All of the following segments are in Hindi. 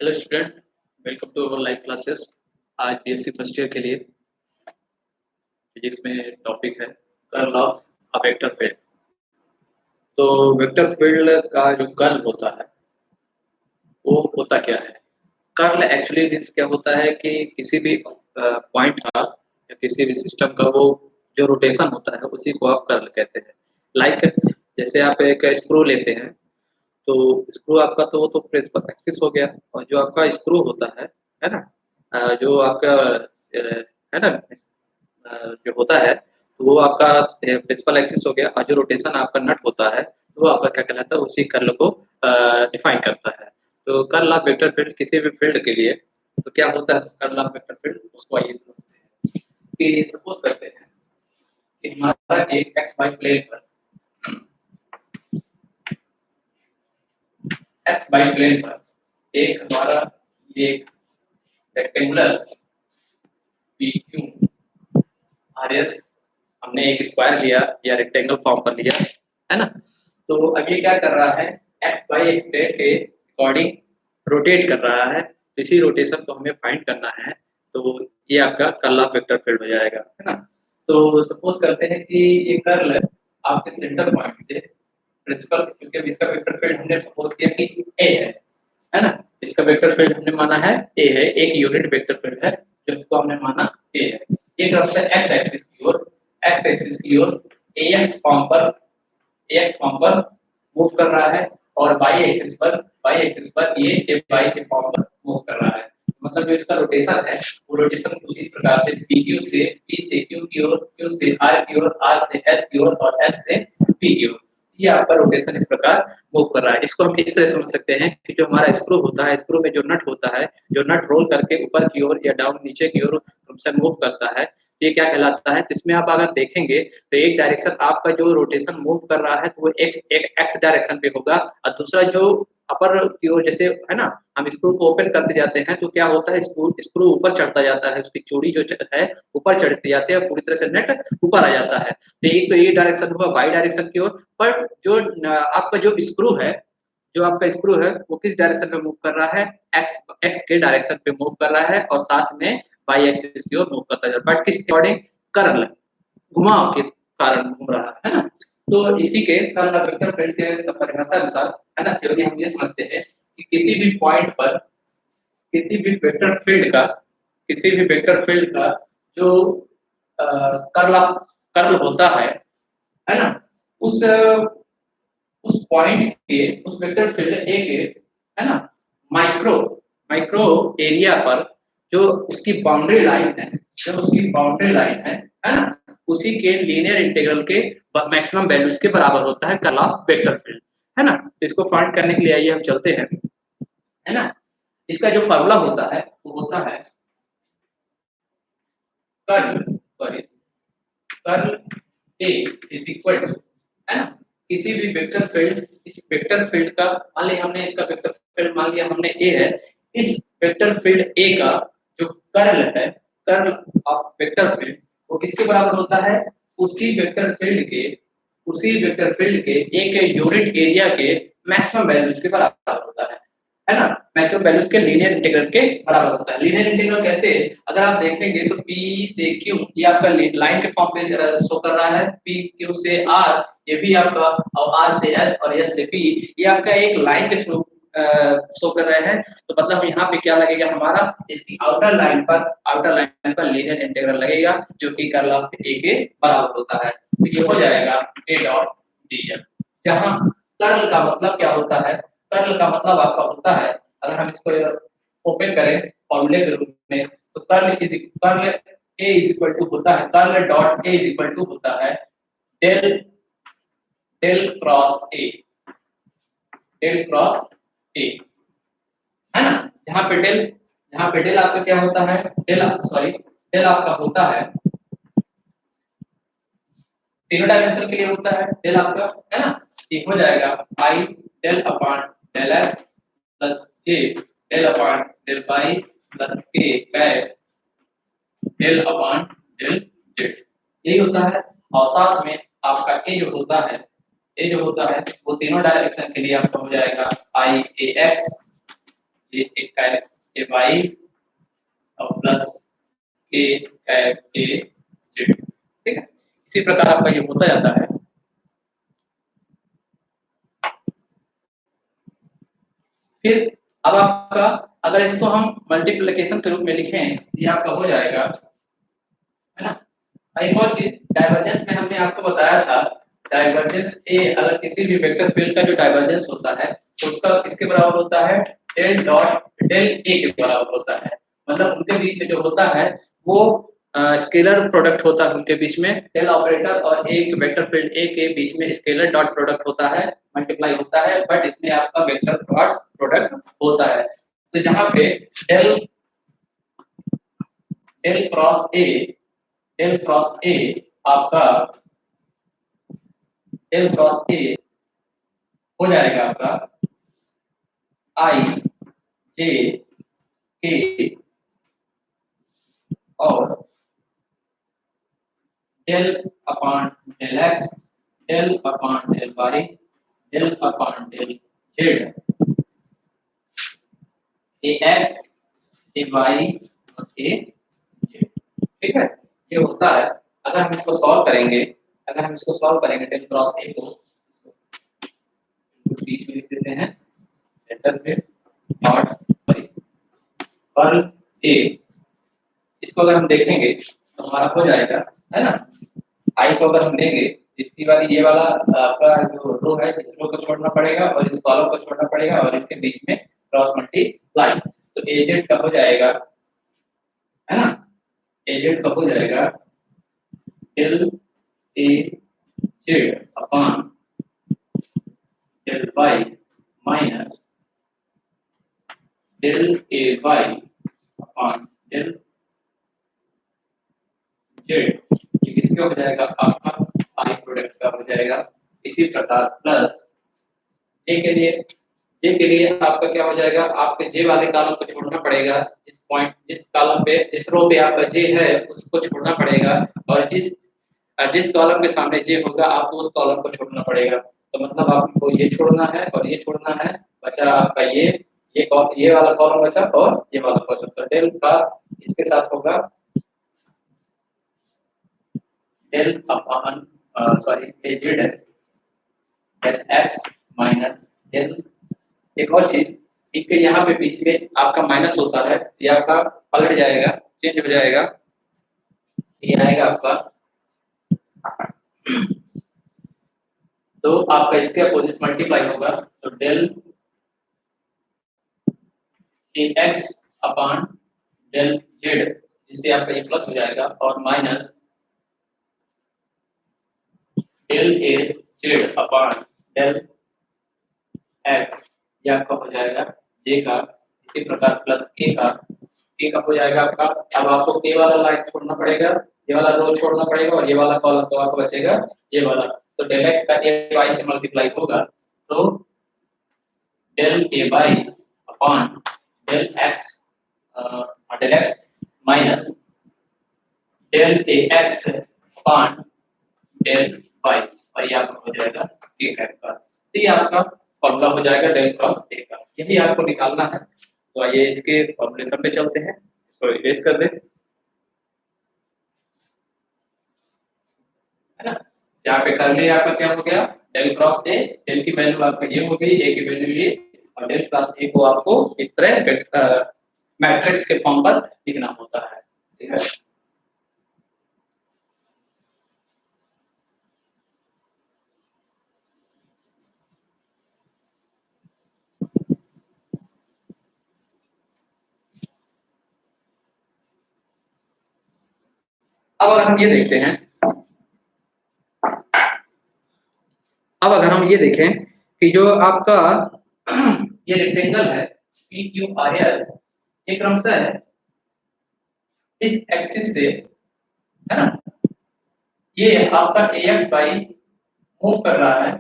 Hello student, welcome to our live classes. आज बीएससी फर्स्ट ईयर के लिए फिजिक्स में टॉपिक है curl of a vector field. तो वेक्टर फील्ड का जो कर्ल होता है वो होता क्या है? कर्ल एक्चुअली मीन्स क्या होता है कि किसी भी पॉइंट का या किसी भी सिस्टम का वो जो रोटेशन होता है उसी को आप कर्ल कहते हैं। लाइक जैसे आप एक स्क्रू लेते हैं तो स्क्रू आपका तो वो तो प्रिंसिपल एक्सिस हो गया, और जो आपका स्क्रू होता है ना, जो आपका है ना, जो होता है तो वो आपका प्रिंसिपल एक्सिस हो गया, और जो रोटेशन आपका नट होता है तो वो आपका क्या कहलाता है, उसी कर्ल को डिफाइन करता है। तो कर्ल ऑफ वेक्टर फील्ड किसी भी फील्ड के लिए तो क्या होता है, कर्ल ऑफ वेक्टर फील्ड उसको आइए समझते हैं कि सपोज करते हैं कि हमारा एक एक्स वाई प्लेन पर एक्स वाई प्लेन पर एक हमारा ये rectangular P Q R S हमने एक स्क्वायर लिया या रेक्टेंगल फॉर्म कर लिया, है ना। तो अब ये क्या कर रहा है, एक्स वाई एक्सप्लेन के अकॉर्डिंग रोटेट कर रहा है, तो इसी रोटेशन को हमें फाइंड करना है। तो ये आपका कर्ल ऑफ वेक्टर फील्ड हो जाएगा, है ना। तो सपोज करते हैं कि ये कर्ल आपके सेंटर पॉइंट से प्रिंसिपल, क्योंकि इसका वेक्टर फील्ड हमने सपोज किया कि ए है ना। इसका वेक्टर फील्ड हमने माना है ए है, एक यूनिट वेक्टर फील्ड है जिसको हमने माना ए है। ये तरफ से एक्स एक्सिस की ओर एक्स फॉर्म पर मूव कर रहा है, और वाई एक्सिस पर ये वाई के फॉर्म पर मूव कर रहा है। मतलब जो इसका रोटेशन है वो रोटेशन कुछ इस प्रकार से पी से क्यू की ओर, क्यू से आर की ओर, आर से एस की ओर और एस से पी की ओर, ये आपका रोटेशन इस प्रकार मूव कर रहा है। इसको हम इस तरह समझ सकते हैं कि जो हमारा स्क्रू होता है, स्क्रू में जो नट होता है, जो नट रोल करके ऊपर की ओर या डाउन नीचे की ओर मूव करता है, ये क्या कहलाता है। इसमें आप अगर देखेंगे तो एक डायरेक्शन आपका जो रोटेशन मूव कर रहा है तो वो एक्स डायरेक्शन पे होगा, और दूसरा जो अपर की ओर जैसे है ना, हम स्क्रू को ओपन करते जाते हैं तो क्या होता है, स्क्रू स्क्रू ऊपर चढ़ता जाता है, उसकी चूड़ी जो है ऊपर चढ़ती जाती है, पूरी तरह से नेट ऊपर आ जाता है। तो एक तो ये डायरेक्शन हुआ वाई डायरेक्शन की ओर, पर जो आपका जो स्क्रू है, जो आपका स्क्रू है वो किस डायरेक्शन में मूव कर रहा है, एक्स एक्स के डायरेक्शन पे मूव कर रहा है, और साथ में वाई एक्सिस की ओर मूव करता जा रहा है, बट किसके अकॉर्डिंग, कर्ल घुमाव के कारण घूम रहा है ना। तो इसी के कर्ल ऑफ वेक्टर फील्ड के परिभाषा अनुसार, है ना, थ्योरी हम ये समझते हैं कि किसी भी पॉइंट पर किसी भी वेक्टर फील्ड का किसी भी वेक्टर फील्ड का जो कर्ल कर्ल होता है ना, उस उस पॉइंट के, उस वेक्टर फील्ड ए के, है ना, माइक्रो माइक्रो एरिया पर जो उसकी बाउंड्री लाइन है, है ना, उसी के लीनियर इंटीग्रल के मैक्सिमम वैल्यूज के बराबर होता है कर्ल ऑफ वेक्टर फील्ड, है ना। तो इसको फाइंड करने के लिए आइए हम चलते हैं, है ना। इसका जो फार्मूला होता है वो होता है curl A is equal to, है ना, किसी भी वेक्टर फील्ड, इस वेक्टर फील्ड का मान लिया हमने, इसका वेक्टर फील्ड मान लिया हमने ए है, इस वेक्टर फील्ड ए का जो कर्ल है, कर्ल ऑफ वेक्टर फील्ड, वो किसके बराबर होता है, उसी वेक्टर फील्ड के एक यूनिट एरिया के मैक्सिमम वैल्यूज के बराबर होता है ना। मैक्सिमम वैल्यूज के लीनियर इंटीग्रल के बराबर होता है। लीनियर इंटीग्रल कैसे, अगर आप देखेंगे तो P से Q ये आपका लाइन के फॉर्म में शो कर रहा है, P Q से R ये भी आपका, और R से S और S से P ये आपका एक लाइन के थ्रू शो कर रहे हैं। तो मतलब यहाँ पे क्या लगेगा हमारा, इसकी आउटर लाइन पर लीनियर इंटीग्रल लगेगा जो कि कर्ल ऑफ A के बराबर होता है। तो ये हो जाएगा A डॉट dl, जहाँ कर्ल का मतलब क्या होता है, कर्ल का मतलब आपका होता है, अगर हम इसको ओपन करें फॉर्मूले के रूप में, तो curl A is equal to होता है, curl dot A is equal to होता है डेल डेल क्रॉस ए, है ना। जहाँ पे डेल आपका क्या होता है, डेल आपका होता है तीनों डायमेंशन के लिए होता है डेल आपका, है ना। ये हो जाएगा I del upon del X plus J del upon del Y plus K cap del upon del Z, यही होता है। और साथ में आपका ए जो होता है वो तीनों डायरेक्शन के लिए आपका हो जाएगा आई ए एक्स ये एक है ए वाई और प्लस के कैप ए जेड, ठीक है। इसी प्रकार आपका ये होता जाता है। फिर अब आपका अगर इसको हम मल्टीप्लिकेशन के रूप में लिखें तो ये आपका हो जाएगा, है ना। एक और चीज डाइवर्जेंस में हमने आपको बताया था, डाइवर्जेंस ए अगर किसी भी वेक्टर फील्ड का जो डाइवर्जेंस होता है तो उसका किसके बराबर होता है, डेल डॉट डेल ए के बराबर होता है। मतलब उनके बीच में जो होता है वो स्केलर प्रोडक्ट होता है उनके बीच में, डेल ऑपरेटर और एक वेक्टर फील्ड ए के बीच में स्केलर डॉट प्रोडक्ट होता है, मल्टीप्लाई होता है, बट इसमें आपका वेक्टर क्रॉस प्रोडक्ट होता है। तो जहां पे del del cross A del cross A आपका डेल क्रॉस ए हो जाएगा आपका आई जे के और del upon del X del upon del Y del upon del Z, A X A Y और ए जेड, ठीक है। ये होता है। अगर हम इसको सॉल्व करेंगे, अगर हम इसको सॉल्व करेंगे डेल क्रॉस ए को बीच में लिख देते हैं सेंटर पे नॉट वाई कर्ल ए, इसको अगर हम देखेंगे तो हमारा हो जाएगा, है ना। आई को अगर हम देंगे इसकी वाली ये वाला आपका जो रो है इस रो को छोड़ना पड़ेगा और इस कॉलम को छोड़ना पड़ेगा और इसके बीच में क्रॉस मल्टीप्लाई, तो एजेड का हो जाएगा, है ना, एजेड का हो जाएगा del A Z upon del Y minus del A Y upon del Z, ये किसका हो जाएगा आपका आई प्रोडक्ट का हो जाएगा। इसी प्रकार प्लस जे के लिए आपका क्या हो जाएगा, आपके जे वाले कॉलम को छोड़ना पड़ेगा, जिस पॉइंट जिस कॉलम पे जिस रो पे आपका जे है उसको छोड़ना पड़ेगा और जिस कॉलम के सामने जे होगा आपको उस कॉलम को छोड़ना पड़ेगा। तो मतलब आपको ये छोड़ना है और ये छोड़ना है, बचा आपका ये वाला कॉलम बचा और ये वाला कॉलम, तो डेल का इसके साथ होगा del upon sorry Z del X minus del, एक और चीज एक यहाँ पे बीच में आपका माइनस होता है, ये आपका पलट जाएगा, चेंज हो जाएगा, ये आएगा आपका तो आपका इसके अपोजिट मल्टीप्लाई होगा, तो del A X upon del Z, जिससे आपका ये प्लस हो जाएगा और minus del A Z upon del X, ये आपका हो जाएगा जे का, इसी प्रकार प्लस के का हो जाएगा आपका। अब आपको के वाला लाइन छोड़ना पड़ेगा, ये वाला रो छोड़ना पड़ेगा और ये वाला कॉलम तो आपको बचेगा ये वाला, तो डेल एक्स का ए वाई से मल्टीप्लाई होगा, तो del A Y upon del X minus del A X upon del Y, और ये आपका हो जाएगा के का। तो ये आपका फॉर्मूला हो जाएगा डेल क्रॉस ए का, यही आपको निकालना है। तो आइए इसके फॉर्मुलेशन पे चलते हैं, इसको इरेज कर दें, है ना। यहाँ पे करने आपका क्या हो गया, डेल क्रॉस ए, डेल की वैल्यू आपका ये हो गई, ए की वैल्यू ये, और डेल क्रॉस ए को आपको इस तरह मैट्रिक्स के फॉर्म पर लिखना होता है, ठीक है। अब अगर हम ये देखते हैं, अब अगर हम ये देखें कि जो आपका ये रेक्टेंगल है पी क्यू आर एस, ये क्रमशः इस एक्सिस से, है ना, ये आपका ए एक्स बाई मूव कर रहा है,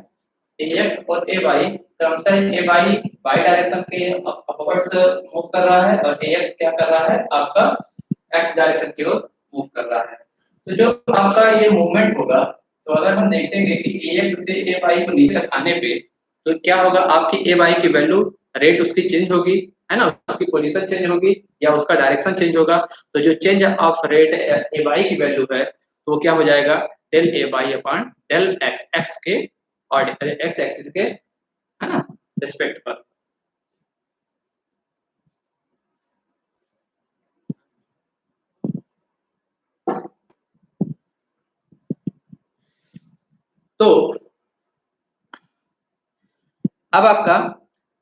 ए एक्स और ए वाई क्रमशः ए वाई वाई डायरेक्शन के अपवर्ड्स मूव कर रहा है और ए एक्स क्या कर रहा है आपका एक्स डायरेक्शन की ओर मूव कर रहा है। तो जो आपका ये मूवमेंट होगा, तो अगर हम देखेंगे कि ए एक्स से ए वाई को नीचे आने पे तो क्या होगा, आपकी ए वाई की वैल्यू रेट उसकी चेंज होगी, है ना, उसकी पोजीशन चेंज होगी या उसका डायरेक्शन चेंज होगा, तो जो change of rate A by की वैल्यू है तो वो क्या हो जाएगा, del A by upon del X, X के और एक्स एक्सिस के, है ना, रिस्पेक्ट पर। तो अब आपका,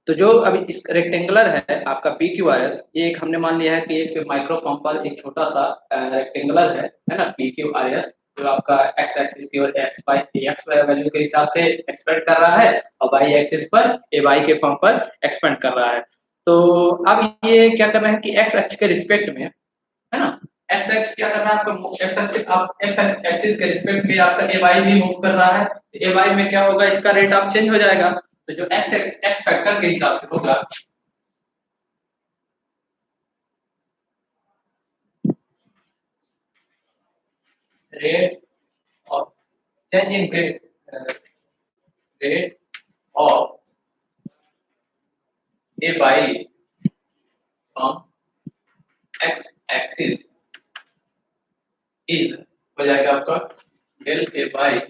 तो जो अभी इस रेक्टेंगुलर है आपका पी क्यू आर एस, ये एक हमने मान लिया है कि एक माइक्रोफॉर्म पर एक छोटा सा रेक्टेंगुलर है ना, पी क्यू आर एस, जो आपका एक्स एक्सिस की ओर एक्स बाई एक्स वैल्यू के हिसाब से एक्सपेंड कर रहा है और वाई एक्सिस पर ए वाई के फॉर्म पर एक्सपेंड कर रहा है। तो अब ये क्या कर रहे हैं कि एक्स अक्ष के रिस्पेक्ट में, है ना, एक्स एक्स क्या कर रहा है आपका, एक्स एक्सिस, आप एक्स एक्सिस के रिस्पेक्ट में आपका ए वाई भी मूव कर रहा है, तो ए वाई में क्या होगा, इसका रेट आप चेंज हो जाएगा, तो जो एक्स एक्स एक्स फैक्टर के हिसाब से होगा, rate of change in rate of A Y from X axis is हो जाएगा आपका डेल ए वाई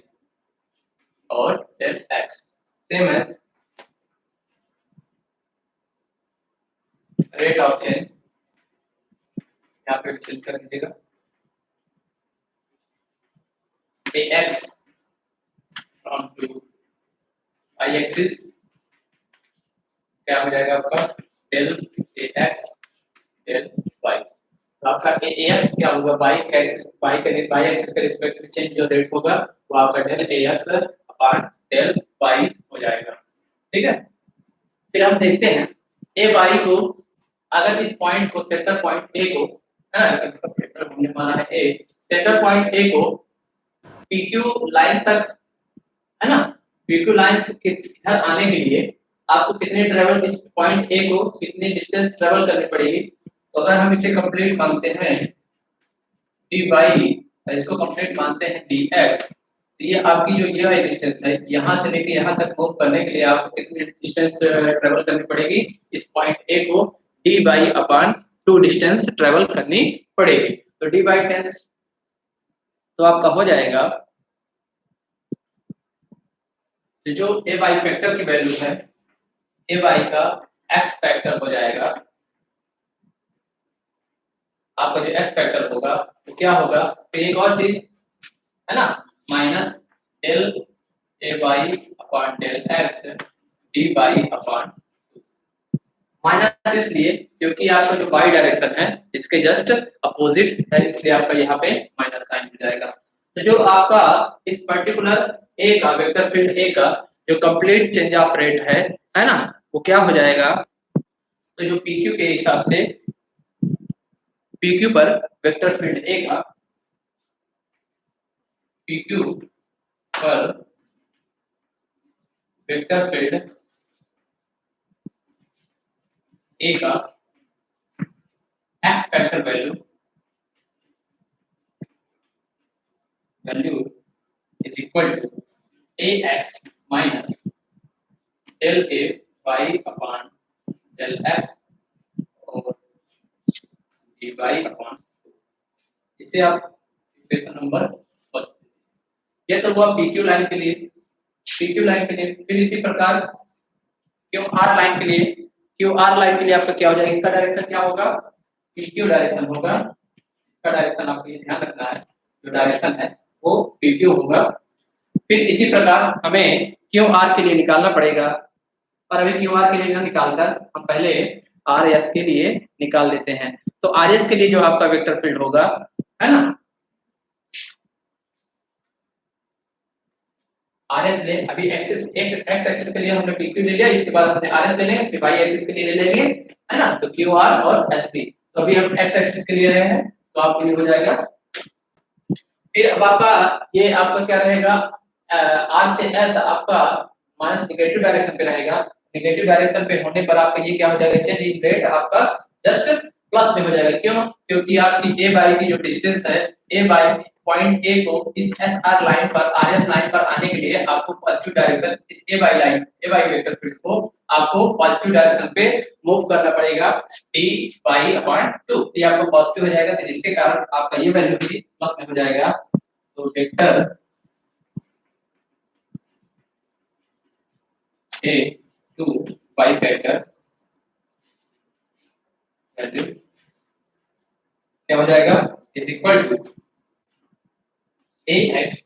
और del X, same as rate of change, यहाँ पे चेंज कर दीजिएगा, A X from to I axis क्या हो जाएगा आपका, del A X del Y, तो आपका ए एक्स क्या होगा, वाई का एक्सिस, वाई एक्सिस के रिस्पेक्ट में चेंज जो रेट होगा वो आपका del A X upon del Y हो जाएगा, ठीक है। फिर हम देखते हैं ए वाई को, अगर इस पॉइंट को, सेंटर पॉइंट ए को, है ना, इसका सेंटर हमने माना है ए, सेंटर पॉइंट ए को पीक्यू लाइन तक, है ना, पीक्यू लाइन के इधर आने के लिए आपको कितने ट्रेवल, इस पॉइंट ए को कितनी डिस्टेंस ट्रेवल करनी पड़ेगी, तो अगर हम इसे कंप्लीट मानते हैं डी वाई, इसको कंप्लीट मानते हैं डी एक्स, तो ये आपकी जो ये वाली डिस्टेंस है यहाँ से लेके यहाँ तक मूव करने के लिए आपको कितनी डिस्टेंस ट्रेवल करनी पड़ेगी, इस पॉइंट ए को D Y upon 2 distance travel करनी पड़ेगी, तो डी बाई टेंस तो आपका हो जाएगा, जो ए वाई फैक्टर की वैल्यू है, ए वाई का एक्स फैक्टर हो जाएगा, आपका जो एक्स फैक्टर होगा तो क्या होगा, फिर एक और चीज, है ना, minus del A Y upon del X D Y upon, minus इसलिए क्योंकि आपका जो वाई डायरेक्शन है इसके जस्ट अपोजिट है, इसलिए आपका यहाँ पे माइनस साइन हो जाएगा। तो जो आपका इस पर्टिकुलर ए का वेक्टर फील्ड ए का जो कंप्लीट चेंज ऑफ रेट है ना, वो क्या हो जाएगा, तो जो पीक्यू के हिसाब से, पीक्यू पर वेक्टर फील्ड ए का, पीक्यू पर वेक्टर फील्ड ए का X factor value is equal to A X minus del A Y upon del X और डी वाई अपॉन, इसे आप इक्वेशन नंबर फर्स्ट, ये तो हुआ पीक्यू लाइन के लिए, पीक्यू लाइन के लिए। फिर इसी प्रकार क्यू आर लाइन के लिए, क्यू आर लाइन के लिए आपका क्या हो जाएगा, इसका डायरेक्शन क्या होगा, पीक्यू डायरेक्शन होगा, इसका डायरेक्शन आपको ये ध्यान रखना है, जो डायरेक्शन है वो पीक्यू होगा। फिर इसी प्रकार हमें क्यू आर के लिए निकालना पड़ेगा, और अभी क्यू आर के लिए ना निकालकर हम पहले आर एस के लिए निकाल लेते हैं। तो आर एस के लिए जो आपका वेक्टर फील्ड होगा, है ना, आर एस ले, अभी एक्सिस एक्स एक्सिस के लिए हमने पीक्यू ले लिया, इसके बाद हमने आर एस ले लेंगे, फिर वाई एक्सिस के लिए ले लेंगे, है ना, तो क्यू आर और एस पी, तो अभी हम एक्स एक्सिस के लिए रहे हैं तो आपके लिए हो जाएगा। फिर अब आपका ये आपका क्या रहेगा, आर से एस आपका माइनस निगेटिव डायरेक्शन पे रहेगा, निगेटिव डायरेक्शन पे होने पर आपका ये क्या हो जाएगा, चेंज इन रेट आपका जस्ट प्लस में हो जाएगा, क्यों, क्योंकि आपकी ए बाई की जो डिस्टेंस है, ए बाई पॉइंट ए को इस एस आर लाइन पर आर एस लाइन पर आने के लिए आपको पॉजिटिव डायरेक्शन इस ए वाई लाइन ए वाई वेक्टर फील्ड को आपको पॉजिटिव डायरेक्शन पे मूव करना पड़ेगा डी वाई अपॉन 2। ये आपको पॉजिटिव हो जाएगा, तो जिसके कारण आपका ये वैल्यू भी प्लस में हो जाएगा। तो vector A to Y vector value क्या हो जाएगा is equal to ax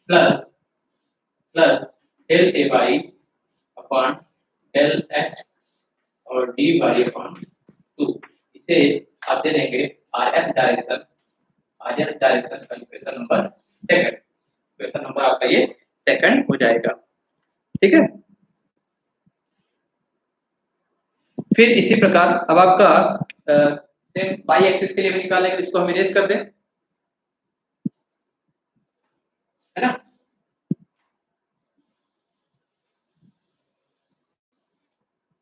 plus plus del A Y upon del X और dy अपॉन 2। इसे आप दे देंगे RS डायरेक्शन का equation number second, equation number आपका ये सेकंड हो जाएगा। ठीक है, फिर इसी प्रकार अब आपका सेम y एक्सिस के लिए भी निकालेंगे, इसको हम इरेज कर दें, है ना।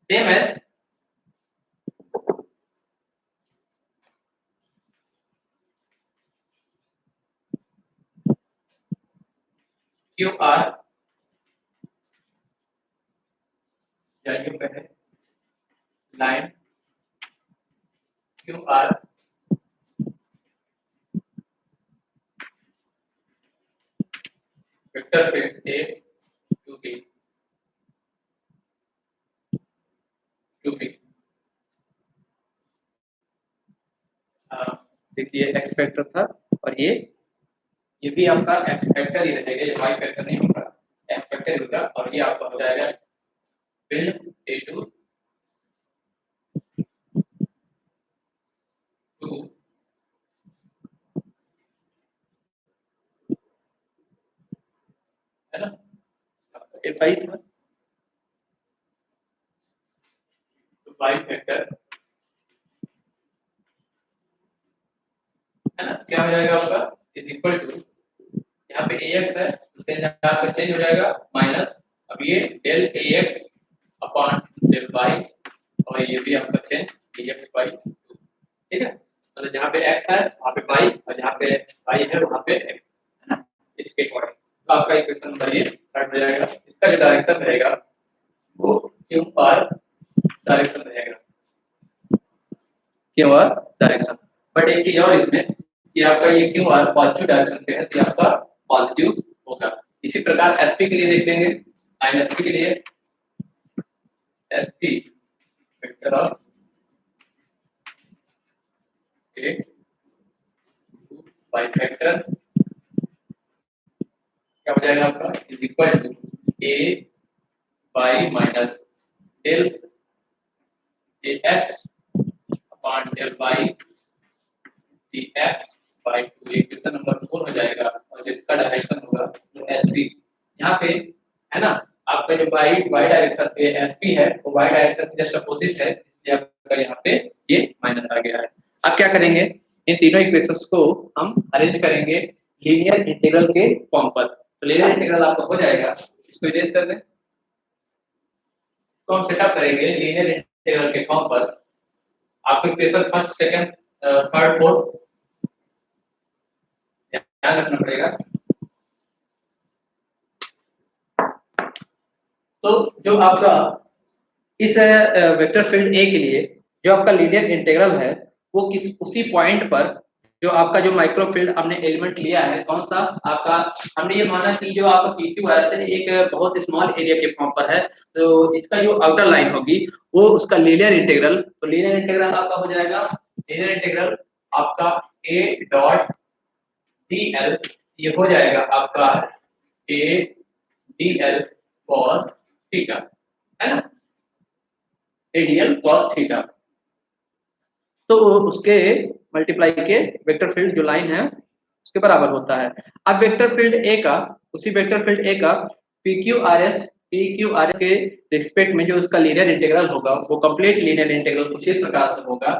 सेम एज क्यू आर या यूं कहें line Q R vector field A to B देखिए एक्स फैक्टर था और ये भी आपका एक्स फैक्टर ही रहेगा, ये वाई फैक्टर नहीं होगा, एक्स फैक्टर होगा। और ये आपका हो जाएगा फील्ड ए टू है ना, ए वाई था तो वाई फैक्टर है ना, क्या हो जाएगा आपका इज इक्वल टू यहाँ पे ax है उसके यहाँ पे चेंज हो जाएगा माइनस, अब ये del ax upon del y और ये भी आपका चेंज dx by 2। ठीक है, मतलब जहाँ पे x है वहाँ पे y और जहाँ पे y है वहाँ पे x, है ना, इसके अकॉर्डिंग तो आपका इक्वेशन नंबर ये कट हो जाएगा। इसका जो डायरेक्शन रहेगा वो क्यू आर डायरेक्शन रहेगा, क्यू आर डायरेक्शन। बट एक चीज और इसमें कि आपका ये क्यू आर पॉजिटिव डायरेक्शन पे है तो आपका पॉजिटिव होगा। इसी प्रकार एसपी के लिए देख लेंगे, लाइन एसपी के लिए SP vector of A Y vector क्या हो जाएगा आपका is equal to A Y minus del A X upon del Y D X by 2। Equation number 4 हो जाएगा और जो इसका डायरेक्शन होगा वो एसपी यहाँ पे है ना, आपका जो वाई डायरेक्शन पे एसपी है वो वाई डायरेक्शन के जस्ट अपोजिट है, इसलिए आपका यहाँ पे ये माइनस आ गया है। अब क्या करेंगे, इन तीनों इक्वेशंस को हम अरेंज करेंगे लीनियर इंटीग्रल के फॉर्म पर। तो लीनियर इंटीग्रल आपका हो जाएगा, इसको इरेज कर दें, इसको हम सेटअप करेंगे लीनियर इंटीग्रल के फॉर्म पर। आपको equation first second third fourth ध्यान रखना पड़ेगा। तो जो आपका इस वेक्टर फील्ड ए के लिए जो आपका लीनियर इंटीग्रल है वो किस उसी पॉइंट पर जो आपका जो माइक्रो फील्ड हमने एलिमेंट लिया है कौन सा आपका, हमने ये माना कि जो आपका पीक्यू आर से एक बहुत स्मॉल एरिया के फॉर्म पर है, तो इसका जो आउटर लाइन होगी वो उसका लीनियर इंटीग्रल, तो लीनियर इंटीग्रल आपका हो जाएगा लीनियर इंटीग्रल आपका ए डॉट डी एल, ये हो जाएगा आपका A D L cos theta, है ना, एडीएल कॉस थीटा। तो उसके मल्टीप्लाई के वेक्टर फील्ड जो लाइन है उसके बराबर होता है। अब वेक्टर फील्ड ए का उसी वेक्टर फील्ड ए का PQRS के रिस्पेक्ट में जो उसका लीनियर इंटीग्रल होगा वो कंप्लीट लीनियर इंटीग्रल कुछ इस प्रकार से होगा,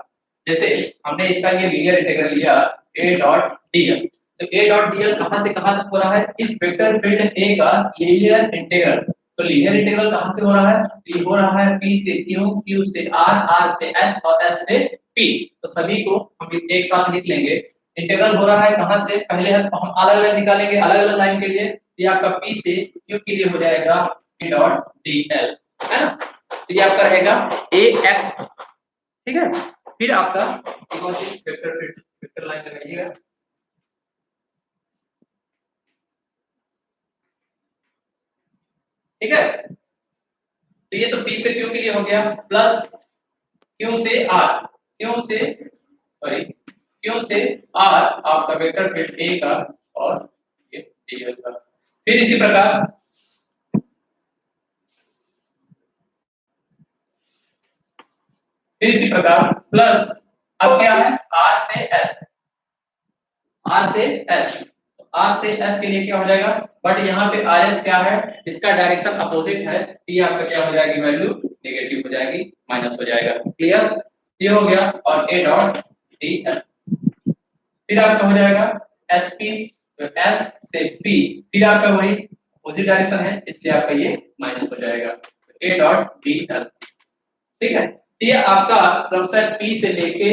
जैसे हमने इसका ये लीनियर इंटीग्रल लिया a डॉट dl, तो a डॉट dl कहां से कहां तक हो रहा है, इस वेक्टर फील्ड a का लीनियर इंटीग्रल। तो लीनियर इंटीग्रल कहां से हो रहा है, ये हो रहा है p से q, q से r, r से s और s से p। तो सभी को हम एक साथ लिख लेंगे इंटीग्रल हो रहा है कहाँ से, पहले हम अलग अलग निकालेंगे, अलग अलग लाइन के लिए। ये आपका P से Q के लिए हो जाएगा P डॉट dl, है ना। तो ये आपका रहेगा ax, ठीक है। फिर आपका एक और चीज वेक्टर लाइन लगाइएगा, ठीक है। तो ये तो P से Q के लिए हो गया, प्लस Q से R, Q से सॉरी Q से R आपका वेक्टर फील्ड A का और ये dl का। फिर इसी प्रकार प्लस अब क्या है R से S, R से S, R से S के लिए क्या हो जाएगा, बट यहाँ पे RS क्या है, इसका डायरेक्शन अपोजिट है, तो ये आपका क्या हो जाएगी, वैल्यू नेगेटिव हो जाएगी, माइनस हो जाएगा। क्लियर, ये हो गया। और A डॉट dl, फिर आपका हो जाएगा SP, तो S से P, फिर आपका वही अपोजिट डायरेक्शन है, इसलिए आपका ये माइनस हो जाएगा, तो A डॉट dl, ठीक है। तो ये आपका क्रमशः P से लेके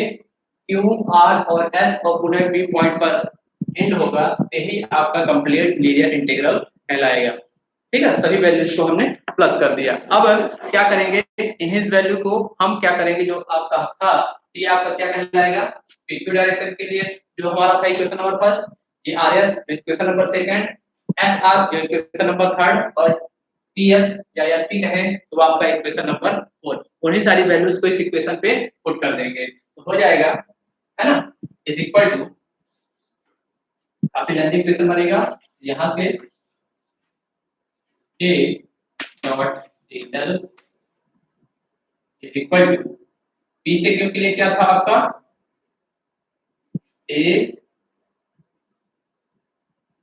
Q, R और S और पूरे B पॉइंट पर एंड होगा, यही आपका कंप्लीट लीनियर इंटीग्रल कहलाएगा, ठीक है। सभी वैल्यूज को हमने प्लस कर दिया। अब क्या करेंगे, इन्हीं वैल्यू को हम क्या करेंगे, जो आपका था ये आपका क्या कहलाएगा, PQ डायरेक्शन के लिए जो हमारा था इक्वेशन नंबर फर्स्ट, ये RS equation number second, SR जो इक्वेशन नंबर थर्ड, और PS या SP कहें तो आपका इक्वेशन नंबर 4, उन्हीं सारी वैल्यूज को इस इक्वेशन पे पुट कर देंगे तो हो जाएगा, है ना, इज इक्वल टू, काफी लेंथी इक्वेशन बनेगा, यहां से A dot dl is equal to P से Q के लिए क्या था आपका A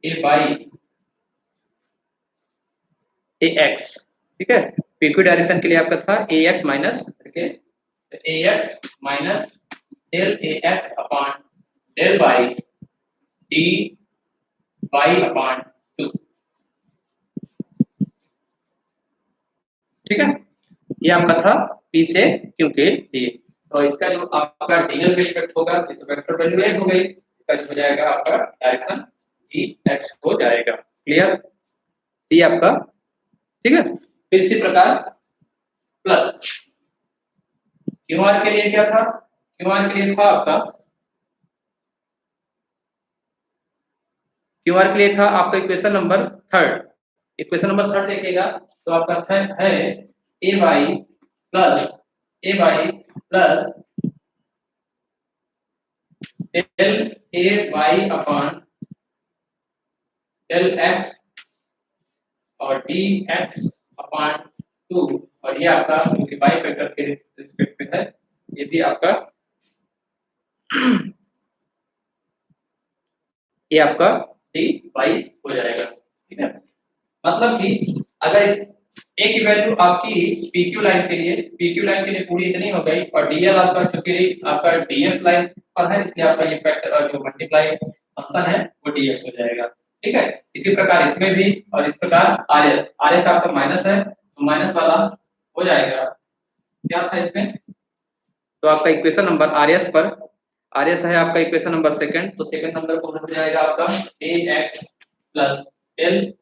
बाई AX, ठीक है। PQ डायरेक्शन के लिए आपका था AX माइनस, ठीक है, तो AX minus del AX upon del by D by upon 2, ठीक है। ये आपका था P से Q के लिए, तो इसका जो आपका dl रिस्पेक्ट होगा, तो वेक्टर वैल्यू 1 हो गई, इसका जो हो जाएगा आपका डायरेक्शन dx हो जाएगा। क्लियर, ये आपका, ठीक है। फिर इसी प्रकार प्लस QR के लिए क्या था, QR के लिए था आपका, QR के लिए था आपका equation number third, equation number third देखिएगा तो आपका है A by plus del A Y upon del X और डी एक्स अपॉन 2, और ये आपका क्योंकि वाई वेक्टर के रिस्पेक्ट में है, ये भी आपका ये आपका डी वाई हो जाएगा, ठीक है। मतलब कि अगर इस ए की वैल्यू आपकी PQ लाइन के लिए पूरी इतनी हो गई, और DL आपका चूंकि आपका DX लाइन पर है, इसलिए आपका ये फैक्टर जो मल्टीप्लाई फंक्शन है वो DX हो जाएगा, ठीक है। इसी प्रकार इसमें भी, और इस प्रकार RS आपका माइनस है, तो माइनस वाला हो जाएगा, क्या था इसमें, तो आपका इक्वेशन नंबर RS है आपका इक्वेशन नंबर सेकंड, तो सेकंड नंबर को हो जाएगा आपका AX plus del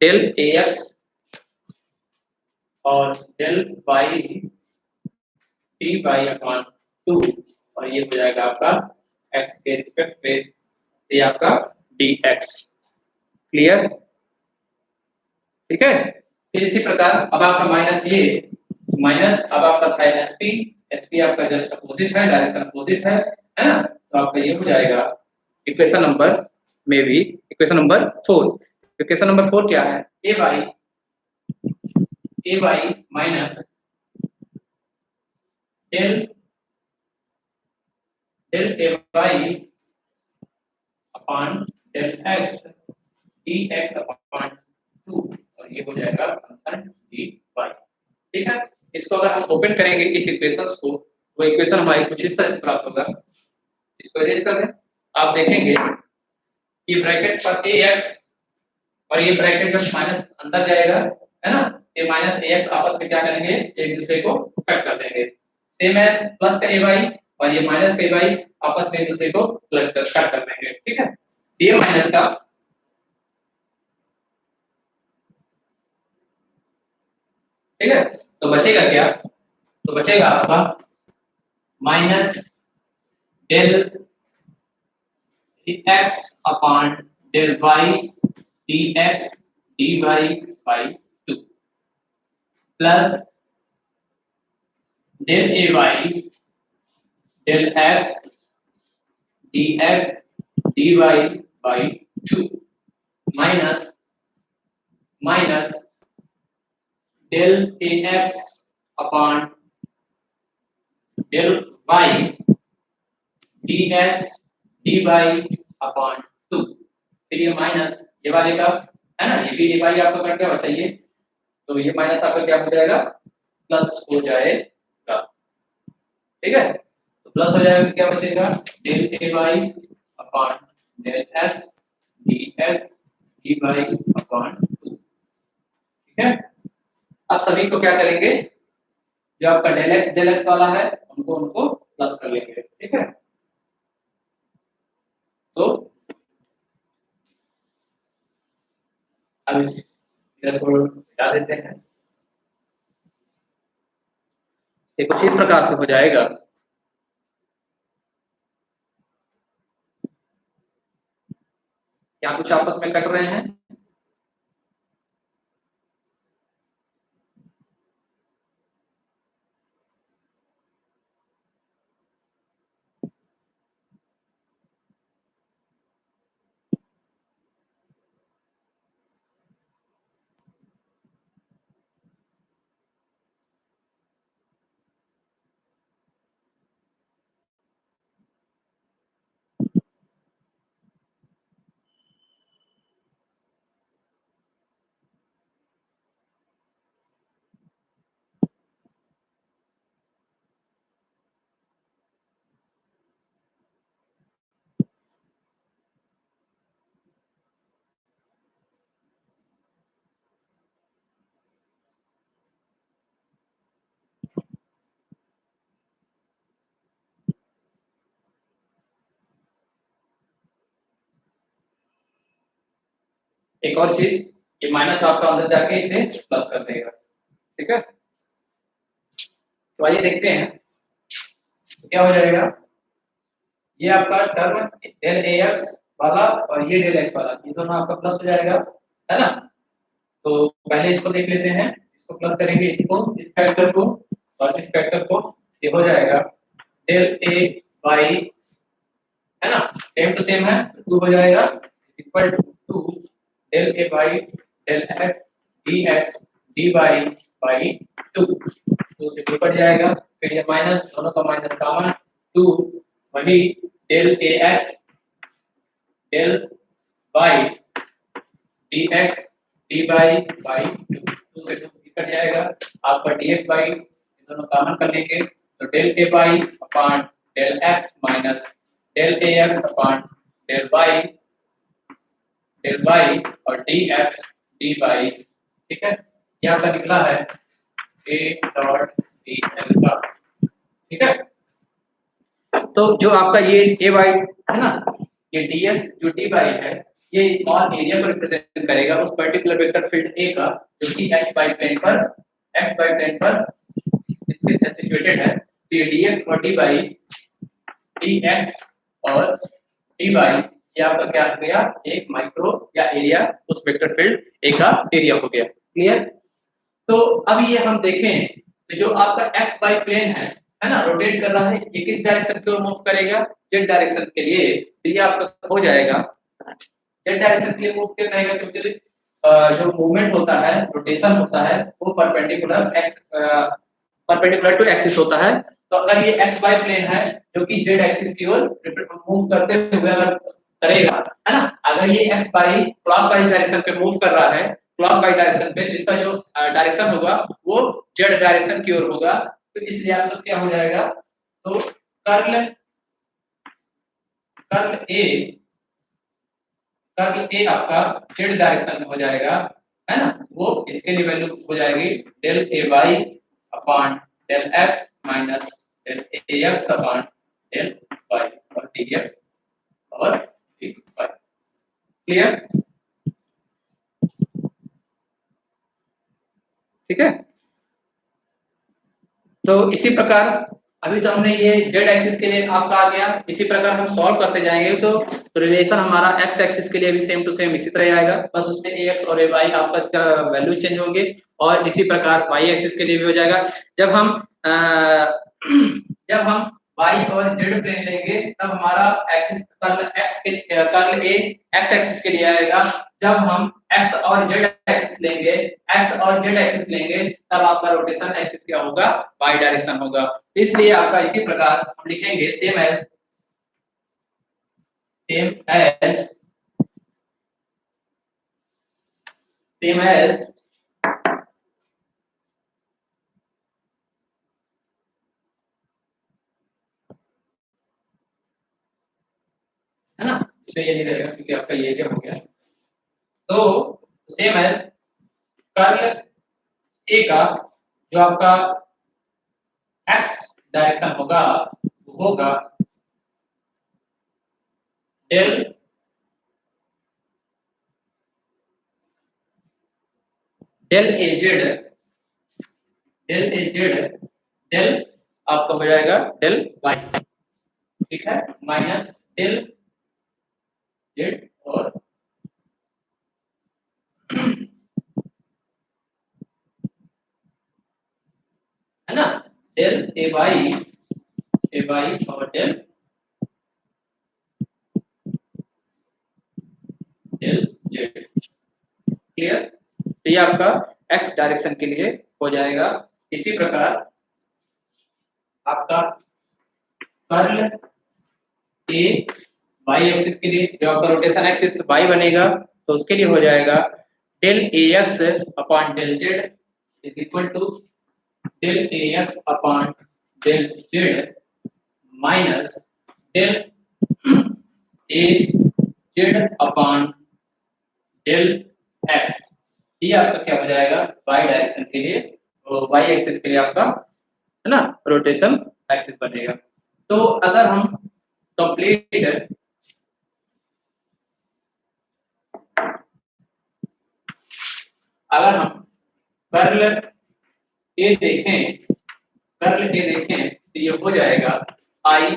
del AX और del Y T by upon 2, और ये हो जाएगा आपका x के रिस्पेक्ट पे, ये आपका dx। क्लियर, ठीक है। फिर इसी प्रकार अब आपका माइनस अब आपका था SP आपका जस्ट अपोजिट है, डायरेक्शन अपोजिट है ना, तो आपका ये हो जाएगा इक्वेशन नंबर में भी इक्वेशन नंबर 4, इक्वेशन नंबर 4 क्या है, a by minus del del a by upon del x dx upon 2, और ये हो जाएगा फंक्शन dy, ठीक है। इसको अगर हम ओपन करेंगे इस इक्वेशंस को, वो इक्वेशन हमारी कुछ इस तरह से प्राप्त होगा, इसको इरेज कर दें, आप देखेंगे कि ब्रैकेट पर ax और ये ब्रैकेट जब माइनस अंदर जाएगा, है ना, ये माइनस ax आपस में क्या करेंगे, एक दूसरे को कट कर देंगे, सेम एज प्लस का ay और ये माइनस का ay आपस में एक दूसरे को प्लस कट कर देंगे, ठीक है। ये माइनस का ठीक है, तो बचेगा क्या, तो बचेगा आपका minus del x upon del y dx dy by 2 plus del ay del x dx dy by 2 minus minus del ax upon del y dx dy upon 2, फिर ये माइनस ये वाले का है ना, ये भी dy आपको कट क्या बताइए, तो ये माइनस आपका क्या हो जाएगा, प्लस हो जाएगा, ठीक है। तो प्लस हो जाएगा, क्या बचेगा, del ay upon del x dx dy upon 2, ठीक है। अब सभी को क्या करेंगे, जो आपका डेल x वाला है उनको उनको प्लस कर लेंगे, ठीक है। तो अब इधर को हटा देते हैं, ये कुछ इस प्रकार से हो जाएगा, क्या कुछ आपस में कट रहे हैं, एक और चीज, ये माइनस आपका अंदर जाके इसे प्लस कर देगा, ठीक है। तो आइए देखते हैं तो क्या हो जाएगा, ये आपका टर्म डेल ax वाला और ये डेल x वाला, ये दोनों आपका प्लस हो जाएगा, है ना। तो पहले इसको देख लेते हैं, इसको प्लस करेंगे, इसको इस फैक्टर को और इस फैक्टर को, ये हो जाएगा डेल a बाई, है ना, सेम टू सेम है, 2 हो जाएगा equal to del a by del x dx dy by 2, तो से ऊपर जाएगा, फिर ये माइनस, दोनों का माइनस कॉमन, 2 वही del ax del by dx dy by 2 से 2 कट जाएगा, आपका dx बाई दोनों कॉमन कर लेंगे, तो del a by upon del x minus del ax upon del y और dx dy, ठीक है। यहाँ का निकला है a डॉट dl का, ठीक है। तो जो आपका ये a y है ना, ये ds जो dy है, ये स्मॉल एरिया को रिप्रेजेंट करेगा उस पर्टिकुलर वेक्टर फील्ड a का, जो कि x y प्लेन पर स्थित है, सिचुएटेड है। तो ये dx और dy dx और dy ये आपका क्या हो गया, एक माइक्रो या एरिया उस वेक्टर फील्ड a का एरिया हो गया, क्लियर। तो अब ये हम देखें, तो जो आपका एक्स वाई प्लेन है ना, रोटेट कर रहा है, ये किस डायरेक्शन की ओर मूव करेगा, जेड डायरेक्शन के लिए, तो ये आपका हो जाएगा जेड डायरेक्शन के लिए मूव क्यों करेगा, क्योंकि जो मूवमेंट होता है, रोटेशन होता है, वो परपेंडिकुलर टू एक्सिस होता है। तो अगर ये एक्स वाई प्लेन है जो कि जेड एक्सिस की ओर मूव करते हुए अगर करेगा, है ना, अगर ये एक्स वाई क्लॉकवाइज डायरेक्शन पे मूव कर रहा है, क्लॉकवाइज डायरेक्शन पे, जिसका जो डायरेक्शन होगा वो जेड डायरेक्शन की ओर होगा, तो इस रिएक्शन क्या हो जाएगा, तो कर्ल कर्ल ए आपका जेड डायरेक्शन में हो जाएगा, है ना, वो इसके लिए वैल्यू हो जाएगी del A Y upon del X minus del A X upon del Y और डी एक्स और डी वाई। क्लियर? ठीक है, तो इसी प्रकार अभी तो हमने ये जेड एक्सिस के लिए आपका आ गया, इसी प्रकार हम सॉल्व करते जाएंगे तो रिलेशन हमारा एक्स एक्सिस के लिए भी सेम टू सेम इसी तरह आएगा, बस उसमें ए एक्स और ए वाई आपका इसका वैल्यू चेंज होंगे, और इसी प्रकार वाई एक्सिस के लिए भी हो जाएगा। जब हम जब हम वाई और जेड प्लेन लेंगे तब हमारा एक्सिस कर्ल एक्स के कर्ल ए एक्स एक्सिस के लिए आएगा। जब हम एक्स और जेड एक्सिस लेंगे, एक्स और जेड एक्सिस लेंगे तब आपका रोटेशन एक्सिस क्या होगा, वाई डायरेक्शन होगा। इसलिए आपका इसी प्रकार हम लिखेंगे सेम एज सेम एज है ना, इसमें ये नहीं रहेगा क्योंकि आपका ये हो गया, तो सेम एज कर्ल ए का जो आपका एक्स डायरेक्शन होगा वो होगा del del A Z, del A Z del आपका हो जाएगा डेल वाई, ठीक है, माइनस डेल जेड और है ना, डेल ए वाई और डेल डेल जेड। क्लियर? तो ये आपका एक्स डायरेक्शन के लिए हो जाएगा। इसी प्रकार आपका कर्ल ए वाई एक्सिस के लिए जो आपका रोटेशन एक्सिस वाई बनेगा तो उसके लिए हो जाएगा del A X upon del Z is equal to del A X upon del Z minus del A Z upon del X. ये आपका क्या हो जाएगा, वाई डायरेक्शन के लिए, वाई एक्सिस के लिए आपका है ना रोटेशन एक्सिस बनेगा। तो अगर हम कंप्लीट अगर हम कर्ल ए देखें, तो ये हो जाएगा आई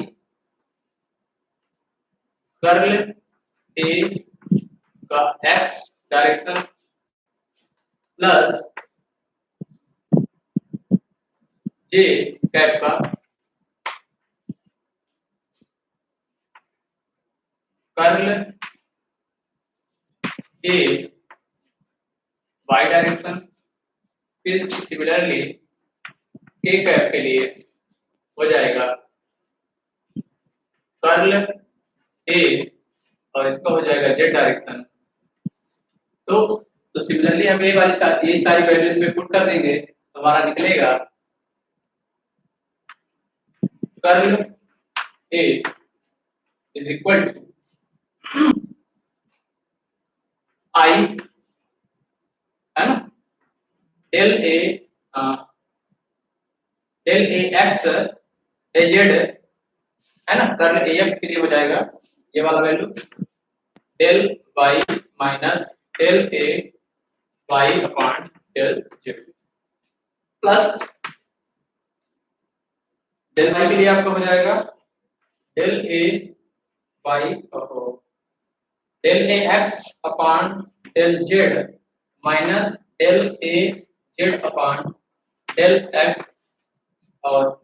कर्ल ए का एक्स डायरेक्शन प्लस जे कैप का कर्ल ए वाई डायरेक्शन, फिर सिमिलरली के कैप के लिए हो जाएगा कर्ल ए और इसका हो जाएगा जेड डायरेक्शन। तो सिमिलरली हम ये वाली यही सारी वैल्यूज में पुट कर देंगे तो हमारा निकलेगा curl A is equal to I है ना del A X A Z है ना, कर्ल ए एक्स के लिए हो जाएगा ये वाला value del Y minus del A Y upon del Z plus del Y के लिए आपका हो जाएगा del A Y del A X upon del Z minus del A Z upon del X, और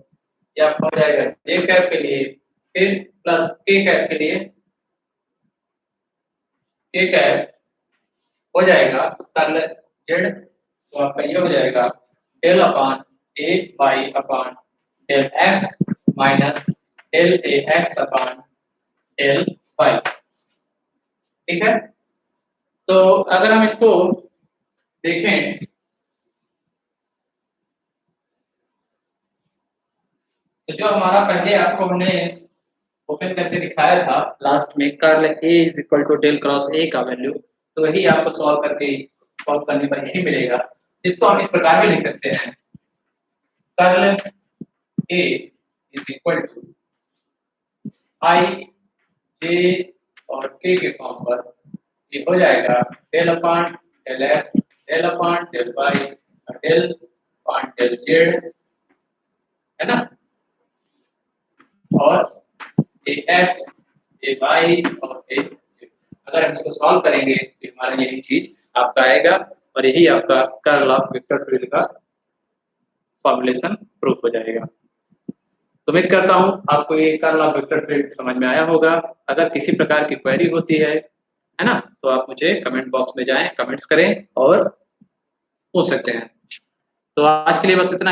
ये आपका हो जाएगा जे कैप के लिए, फिर प्लस के कैप के लिए, के कैप हो जाएगा कर्ल जेड, तो आपका ये हो जाएगा del upon A Y upon del X minus del A X upon del Y. ठीक है, तो अगर हम इसको देखें तो जो हमारा पहले आपको हमने ओपन करके दिखाया था लास्ट में curl A is equal to del cross A का वैल्यू, तो वही आपको सॉल्व करने पर यही मिलेगा, जिसको हम इस प्रकार भी लिख सकते हैं curl A is equal to I J और के फॉर्म पर ये हो जाएगा del upon del X del upon del Y del upon del Z, है ना, और ए एक्स ए वाई और ए जेड। अगर हम इसको सॉल्व करेंगे तो हमारा यही चीज आपका आएगा और यही आपका कर्ल ऑफ वेक्टर फील्ड का फॉर्मूलेशन प्रूफ हो जाएगा। तो उम्मीद करता हूं आपको ये कर्ल ऑफ वेक्टर फील्ड समझ में आया होगा। अगर किसी प्रकार की क्वेरी होती है ना, तो आप मुझे कमेंट बॉक्स में जाएं, कमेंट्स करें और पूछ सकते हैं। तो आज के लिए बस इतना ही।